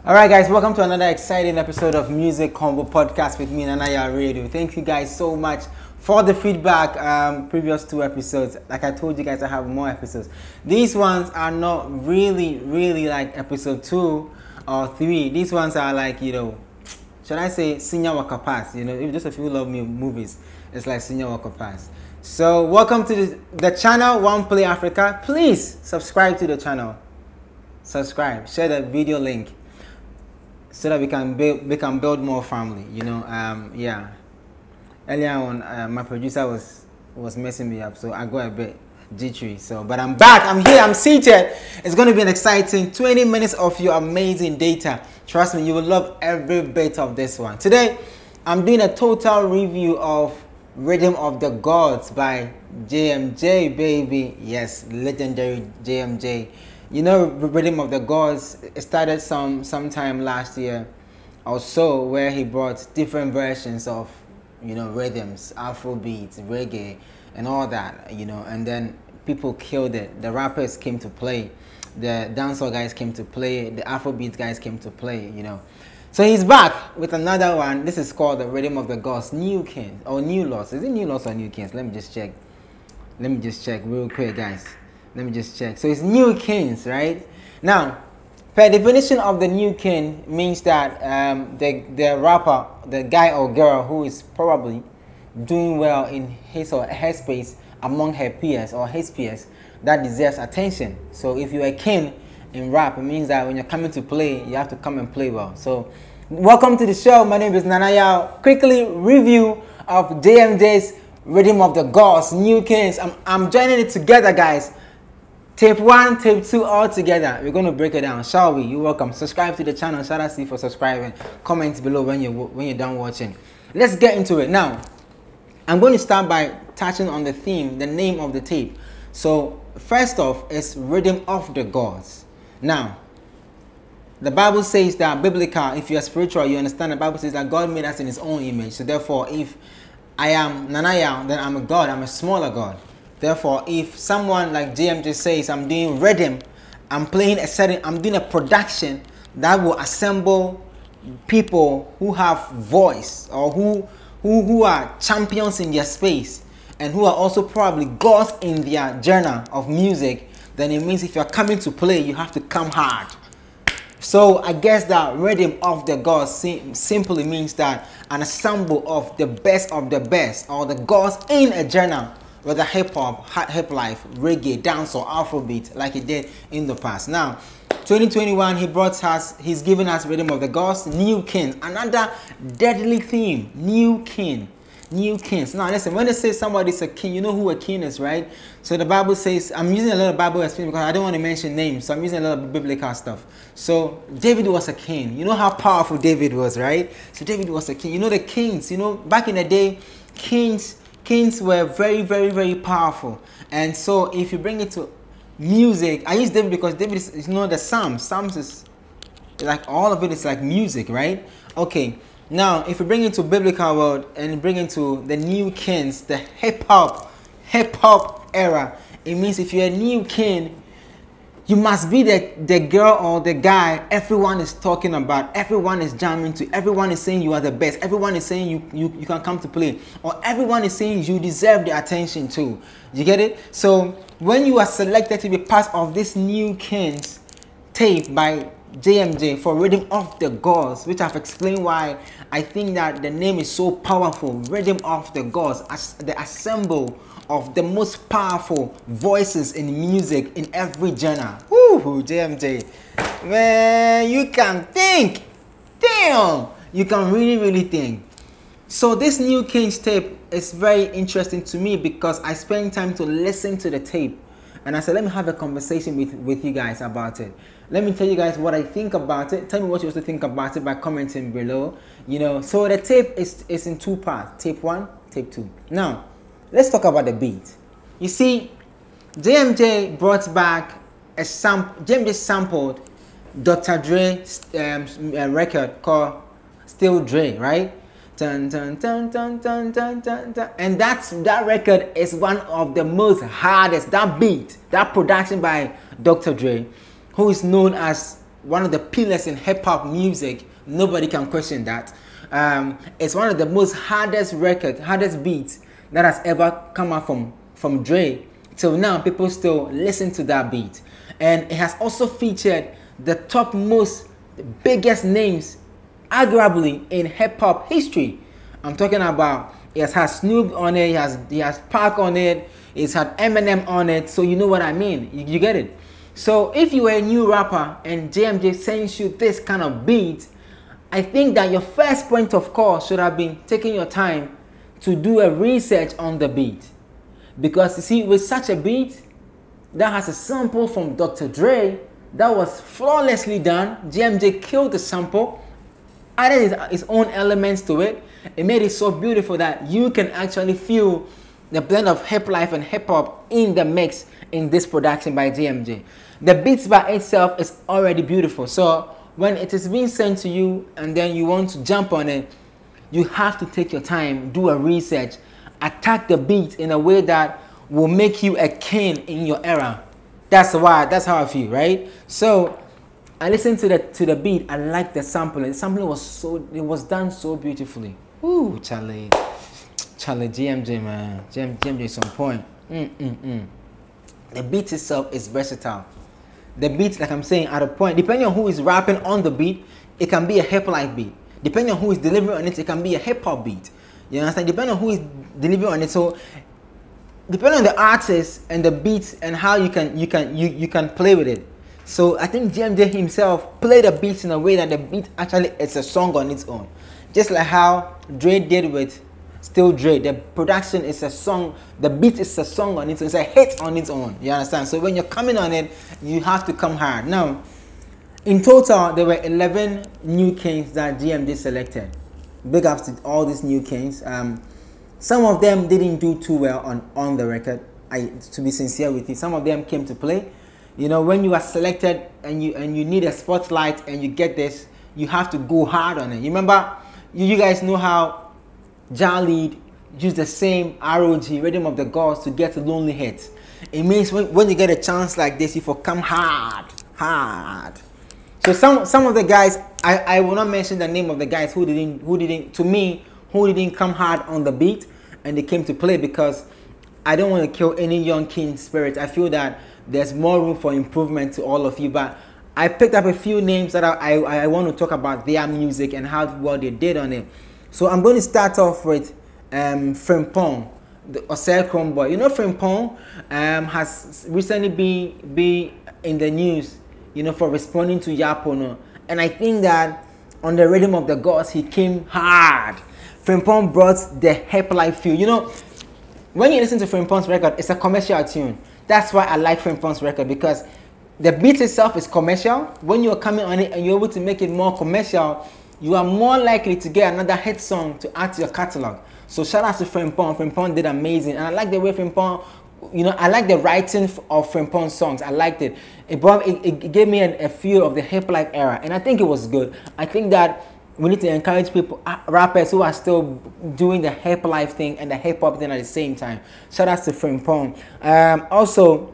Alright guys, welcome to another exciting episode of Music Combo Podcast with me, Amerado. Thank you guys so much for the feedback. Previous two episodes, like I told you guys, I have more episodes. These ones are not really like episode 2 or 3. These ones are like, should I say senior worker pass? If just if you love me movies, it's like senior worker pass. So welcome to the channel OneplayAfrica. Please subscribe to the channel. Subscribe, share the video link, so that we can build more family. Yeah. Earlier on, my producer was messing me up, so I got a bit jittery. But I'm back. I'm here. I'm seated. It's going to be an exciting 20 minutes of your amazing data. Trust me, you will love every bit of this one. Today, I'm doing a total review of Rhythm of the Gods by JMJ, baby. Yes, legendary JMJ. Rhythm of the Gods started sometime last year or so, where he brought different versions of rhythms, Afrobeats, reggae, and all that. And then people killed it. The rappers came to play, the dancehall guys came to play, the Afrobeats guys came to play. So he's back with another one. This is called the Rhythm of the Gods, New Kings or New Laws. Is it New Laws or New Kings? Let me just check. Let me just check real quick, guys. Let me just check. So it's New Kings, right? Now, per definition of the New King means that the rapper, the guy or girl who is probably doing well in his or her space among her peers or his peers, that deserves attention. So if you're a king in rap, it means that when you're coming to play, you have to come and play well. So welcome to the show. My name is Nanaya. Quickly review of JMJ's Rhythm of the Gods, New Kings. I'm joining it together, guys. Tape 1, tape 2 all together. We're going to break it down, shall we? You're welcome. Subscribe to the channel. Shout out to you for subscribing. Comment below when you're done watching. Let's get into it. Now, I'm going to start by touching on the theme, the name of the tape. So, first off, is Rhythm of the Gods. Now, the Bible says that biblical, if you're spiritual, you understand the Bible says that God made us in his own image. So therefore, if I am Nanaya, then I'm a God. I'm a smaller God. Therefore, if someone like JMJ says, I'm doing rhythm, I'm doing a production that will assemble people who have voice or who are champions in their space and who are also probably gods in their genre of music, then it means if you're coming to play, you have to come hard. So I guess that Rhythm of the Gods simply means that an ensemble of the best, or the gods in a genre, whether hip-hop, hip life, reggae, dance, or Afrobeat, like he did in the past. Now, 2021, he's given us Rhythm of the Gods, New Kings, another deadly theme, New King, New Kings. Now, listen, when they say somebody's a king, you know who a king is, right? So the Bible says, I'm using a little Bible explanation because I don't want to mention names, so I'm using a little biblical stuff. So David was a king. You know how powerful David was, right? So David was a king. The kings, back in the day, Kings were very powerful. And so if you bring it to music, I use David because David is the Psalms. Psalms is like all of it is like music, right? Okay. Now if you bring it to biblical world and bring it to the new kings, the hip hop era, it means if you're a new king, you must be the girl or the guy everyone is talking about, everyone is jamming to, everyone is saying you are the best, everyone is saying you can come to play, or everyone is saying you deserve the attention too. You get it? So when you are selected to be part of this New Kings tape by JMJ for Rhythm of the Gods, which I've explained why I think that the name is so powerful, Rhythm of the Gods, as the assemble of the most powerful voices in music in every genre. Woo, JMJ, man, you can think. Damn, you can really think. So this New Kings tape is very interesting to me because I spent time to listen to the tape, and I said, let me have a conversation with you guys about it. Let me tell you guys what I think about it. Tell me what you also think about it by commenting below. So the tape is in 2 parts, tape 1, tape 2. Now, let's talk about the beat. You see, JMJ brought back JMJ sampled Dr. Dre's record called Still Dre, right? Dun, dun, dun, dun, dun, dun, dun, dun. And that record is one of the most hardest, that beat, that production by Dr. Dre, who is known as one of the pillars in hip hop music. Nobody can question that. It's one of the most hardest beats that has ever come out from Dre. Till now, people still listen to that beat, and it has also featured the biggest names, arguably, in hip hop history. I'm talking about, it has Snoop on it, it has Pac on it, it's had Eminem on it, so you know what I mean. You get it. So if you were a new rapper and JMJ sends you this kind of beat, I think that your first point of call should have been taking your time to do a research on the beat. Because you see, with such a beat that has a sample from Dr. Dre that was flawlessly done, JMJ killed the sample, added his own elements to it. It made it so beautiful that you can actually feel the blend of hip life and hip hop in the mix in this production by JMJ. The beats by itself is already beautiful. So when it is being sent to you and then you want to jump on it, you have to take your time, do a research, attack the beat in a way that will make you a king in your era. That's how I feel, right? So I listened to the beat. I like the sampling. The sampling was done so beautifully. Ooh, Charlie, JMJ, man, JMJ is on point. The beat itself is versatile. The beat, like I'm saying, at a point, depending on who is rapping on the beat, it can be a hip life beat. Depending on who is delivering on it, it can be a hip hop beat. You understand? Depending on who is delivering on it. So depending on the artist and the beats and how you can play with it. So I think JMJ himself played the beats in a way that the beat actually is a song on its own. Just like how Dre did with Still Dre. The production is a song, the beat is a song on its own, it's a hit on its own. You understand? So when you're coming on it, you have to come hard. Now, in total, there were 11 new kings that JMJ selected. Big ups to all these new kings. Some of them didn't do too well on the record. To be sincere with you, some of them came to play. You know, when you are selected and you need a spotlight and you get this, you have to go hard on it. You remember, you guys know how Jalid used the same ROG, Rhythm of the Gods, to get lonely hits. It means when you get a chance like this, you come hard. So some of the guys, I will not mention the name of the guys who didn't come hard on the beat and they came to play, because I don't want to kill any young king spirit. I feel that there's more room for improvement to all of you, but I picked up a few names that I want to talk about their music and how well they did on it. So I'm going to start off with Frimpong, the Osel Chrome boy. You know, Frimpong has recently been in the news, you know, for responding to Yapono. And I think that on the Rhythm of the Gods, he came hard. Frimpong brought the hip life feel. You know, when you listen to Frimpong's record, it's a commercial tune. That's why I like Frimpong's record, because the beat itself is commercial. When you're coming on it and you're able to make it more commercial, you are more likely to get another hit song to add to your catalog. So shout out to Frimpong. Frimpong did amazing. And I like the way Frimpong, you know, I like the writing of Frimpong's songs. I liked it. It gave me a feel of the hip life era. And I think it was good. I think that we need to encourage people, rappers who are still doing the hip life thing and the hip hop thing at the same time. Shout out to Frimpong. Also,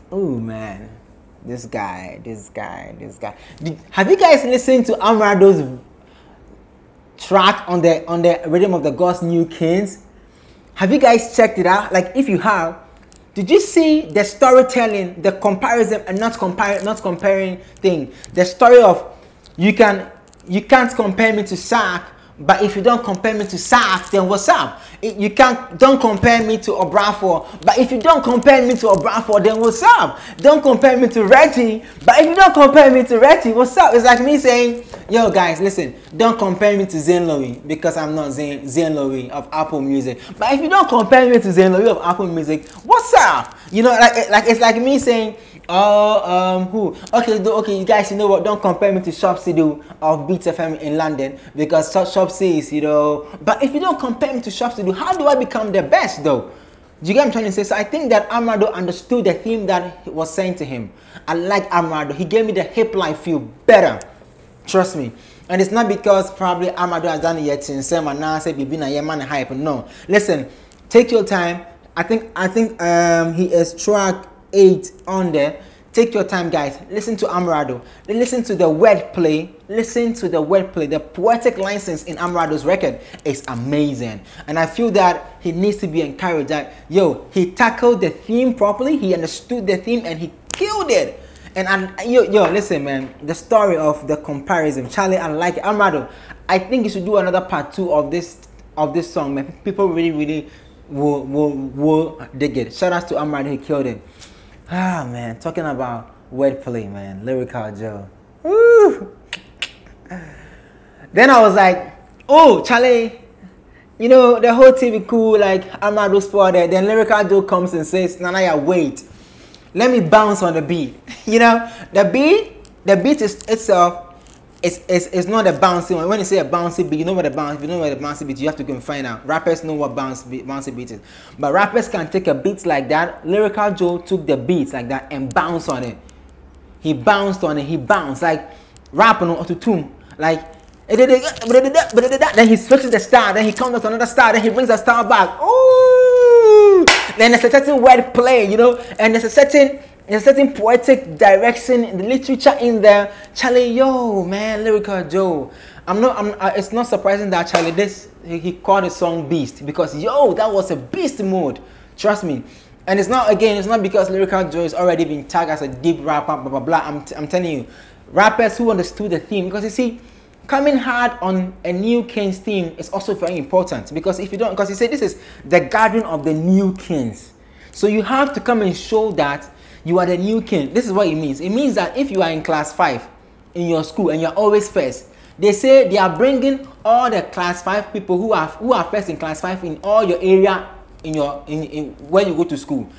oh man. This guy. Have you guys listened to Amerado's track on the Rhythm of the Gods New Kings? Have you guys checked it out? Like, if you have, did you see the storytelling, the comparison, and not comparing thing? The story of you can't compare me to Sack, but if you don't compare me to Sack, then what's up? Don't compare me to Obrafour, but if you don't compare me to Obrafour, then what's up? Don't compare me to Reggie, but if you don't compare me to Reggie, what's up? It's like me saying, yo guys, listen, don't compare me to Zane Louis, because I'm not Zane Louis of Apple Music. But if you don't compare me to Zane Louis of Apple Music, what's up? You know, like it's like me saying, who? Okay, you guys, you know what? Don't compare me to Shopsy of Beats FM in London, because Shopsy is, you know. But if you don't compare me to Shopsy, how do I become the best, though? Do you get what I'm trying to say? So I think that Amerado understood the theme that was saying to him. I like Amerado. He gave me the hip life feel better. Trust me. And it's not because probably Amerado has done it yet since now say be na man hype. No. Listen, take your time. I think he is track 8 on there. Take your time, guys. Listen to Amerado. Listen to the wordplay. Listen to the wordplay. The poetic license in Amerado's record is amazing. And I feel that he needs to be encouraged that, yo, he tackled the theme properly. He understood the theme and he killed it. And yo, listen, man. The story of the comparison. Charlie, I like it. Amerado, I think you should do another part 2 of this song, man. People really will dig it. Shout out to Amerado. He killed it. Ah, man, talking about wordplay, man, Lyrical Joe. Woo! Then I was like, oh, Charlie, you know, the whole team is cool, like, Amerado spotted. Then Lyrical Joe comes and says, Nanaya, wait, let me bounce on the beat. You know, the beat is itself, it's not a bouncy one. When you say a bouncy beat, you know what a bouncy. If you know what a bouncy beat, you have to go and find out. Rappers know what bouncy beat is, but rappers can take a beat like that. Lyrical Joe took the beat like that and bounced on it. He bounced on it. He bounced like rapping on autotune, like. Then he switches the style. Then he comes to another style. Then he brings the style back. Ooh! Then there's a certain word play, you know, and there's a certain poetic direction in the literature in there. Charlie, yo, man, Lyrical Joe. It's not surprising that Charlie, he called the song Beast, because yo, that was a beast mode. Trust me. And it's not because Lyrical Joe is already being tagged as a deep rapper, blah blah blah. I'm telling you, rappers who understood the theme, because you see, coming hard on a new king's theme is also very important, because if you don't, because you say this is the gathering of the new kings, so you have to come and show that you are the new king. This is what it means. It means that if you are in class 5 in your school and you're always first, they say they are bringing all the class 5 people who are first in class 5 in all your area in where you go to school.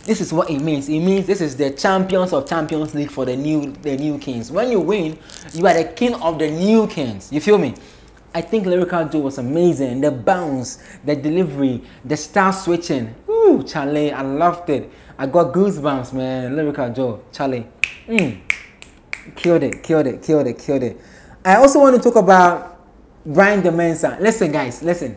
This is what it means. It means this is the champions of Champions League for the new kings. When you win, you are the king of the new kings. You feel me? I think Lyrical Joe was amazing. The bounce, the delivery, the style switching. Ooh, Charlie, I loved it. I got goosebumps, man. Lyrical Joe, Charlie. Killed it. I also want to talk about BryanThe Mensah. Listen, guys, listen.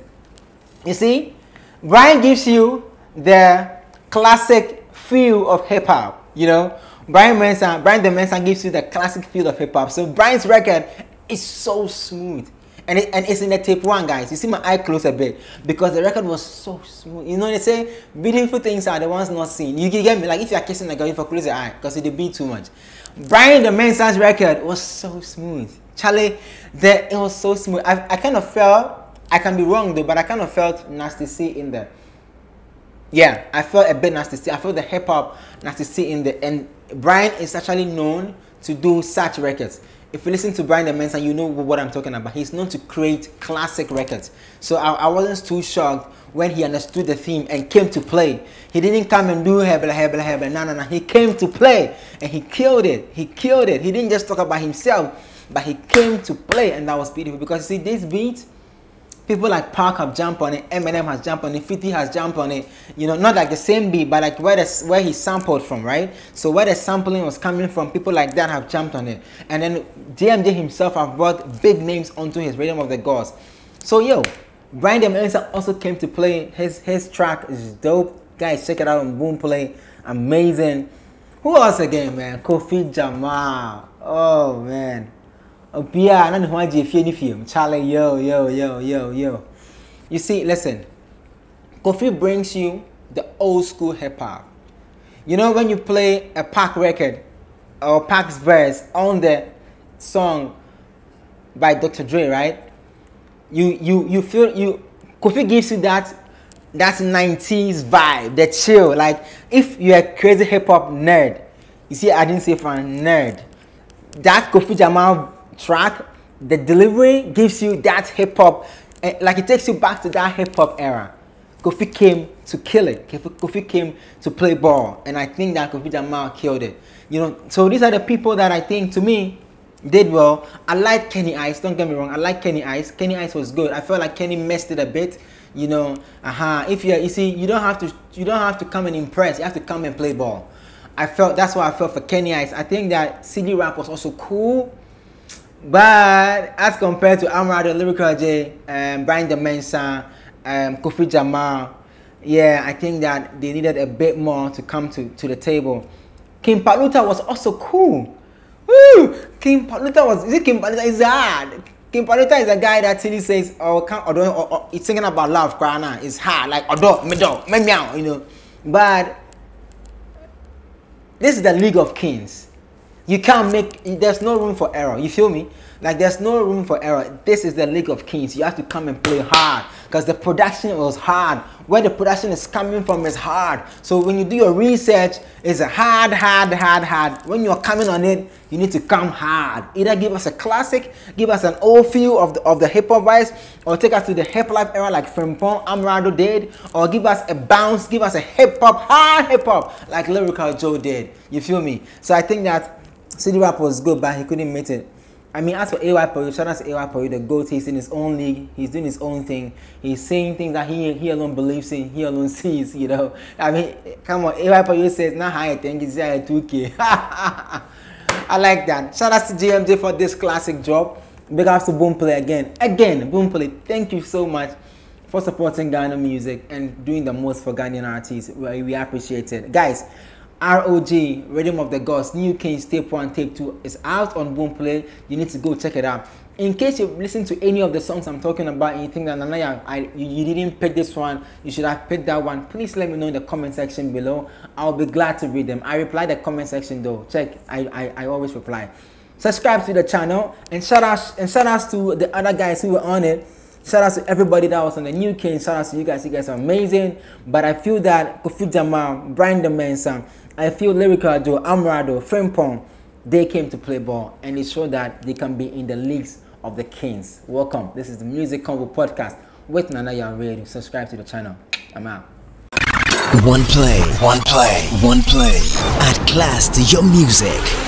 You see, Bryan gives you the classic feel of hip hop. You know, BryanThe Mensah gives you the classic feel of hip hop. So Bryan's record is so smooth. And it's in the tape 1, guys. You see my eye close a bit because the record was so smooth. You know, they say beautiful things are the ones not seen. You can get me, like if you're kissing a girl, you close your eye because it beat too much. BryanThe Mensah's record was so smooth. Charlie, it was so smooth. I kind of felt, I can be wrong though, but I kind of felt Nasty C in there. Yeah, I felt a bit Nasty C. I felt the hip hop Nasty C in there. And Bryan is actually known to do such records. If you listen to BryanThe Mensah, you know what I'm talking about. He's known to create classic records. So I wasn't too shocked when he understood the theme and came to play. He didn't come and do hebla. No. He came to play and he killed it. He killed it. He didn't just talk about himself, but he came to play, and that was beautiful. Because you see, this beat, people like Park have jumped on it, Eminem has jumped on it, 50 has jumped on it. You know, not like the same beat, but like where he sampled from, right? So where the sampling was coming from, people like that have jumped on it. And then DMJ himself have brought big names onto his Riddimofthegods. So yo, BryanThe Mensah also came to play. His track is dope. Guys, check it out on Oneplay. Amazing. Who else again, man? Kofi Jamar. Oh man. Charlie, yo. You see, listen. Kofi brings you the old school hip hop. You know, when you play a Pac record or Pac's verse on the song by Dr. Dre, right? You feel Kofi gives you that 90s vibe, the chill. Like if you're a crazy hip hop nerd, you see, I didn't say for a nerd. That Kofi Jamar track, the delivery gives you that hip hop, like it takes you back to that hip hop era. Kofi came to kill it. Kofi came to play ball, and I think that Kofi Jamar killed it. You know, so these are the people that I think, to me, did well. I like Kenny Ice. Don't get me wrong. I like Kenny Ice. Kenny Ice was good. I felt like Kenny messed it a bit. You know, if you see, you don't have to come and impress. You have to come and play ball. That's what I felt for Kenny Ice. I think that CD Rap was also cool. But as compared to Amerado, Lyrical J, BryanThe Mensah, Kofi Jamar, yeah, I think that they needed a bit more to come to the table. King Paluta was also cool. Woo! King Paluta was, is it King Paluta? It's hard. King Paluta is a guy that actually says, or he's singing about love, Krana. It's hard, like, meow, you know. But this is the League of Kings. You can't make, there's no room for error. You feel me? Like, there's no room for error. This is the League of Kings. You have to come and play hard because the production was hard. Where the production is coming from is hard. So when you do your research, it's a hard. When you're coming on it, you need to come hard. Either give us a classic, give us an old feel of the hip hop vibes, or take us to the hip life era like Frimpong, Amerado did, or give us a bounce, give us a hip hop, hard hip hop like Lyrical Joe did. You feel me? So I think that CD Rap was good, but he couldn't make it. I mean, as for AY Poyu, shout out to AY Poyu, the GOAT. He's in his own league. He's doing his own thing. He's saying things that he alone believes in, he alone sees, you know. I mean, come on, AY Poyu says, nah, I think it's 2K. I like that. Shout out to JMJ for this classic job. Big ups to Boomplay again. Boomplay, thank you so much for supporting Ghana music and doing the most for Ghanaian artists. We appreciate it. Guys, ROG, Rhythm of the Gods, New Kings, Tape 1, Tape 2 is out on Boomplay. You need to go check it out. In case you've listened to any of the songs I'm talking about and you think that Nanaya, you didn't pick this one, you should have picked that one, please let me know in the comment section below. I'll be glad to read them. I reply the comment section though. Check, I always reply. Subscribe to the channel and shout outs to the other guys who were on it. Shout out to everybody that was on the New Kings. Shout out to you guys are amazing. But I feel that Kofi Jamar, BryanThe Mensah, I feel Lyrical Joe, Amerado, Frimpong, they came to play ball and they showed that they can be in the leagues of the Kings. Welcome. This is the Music Convo Podcast with Nanaya Radio. Subscribe to the channel. I'm out. Oneplay. Add class to your music.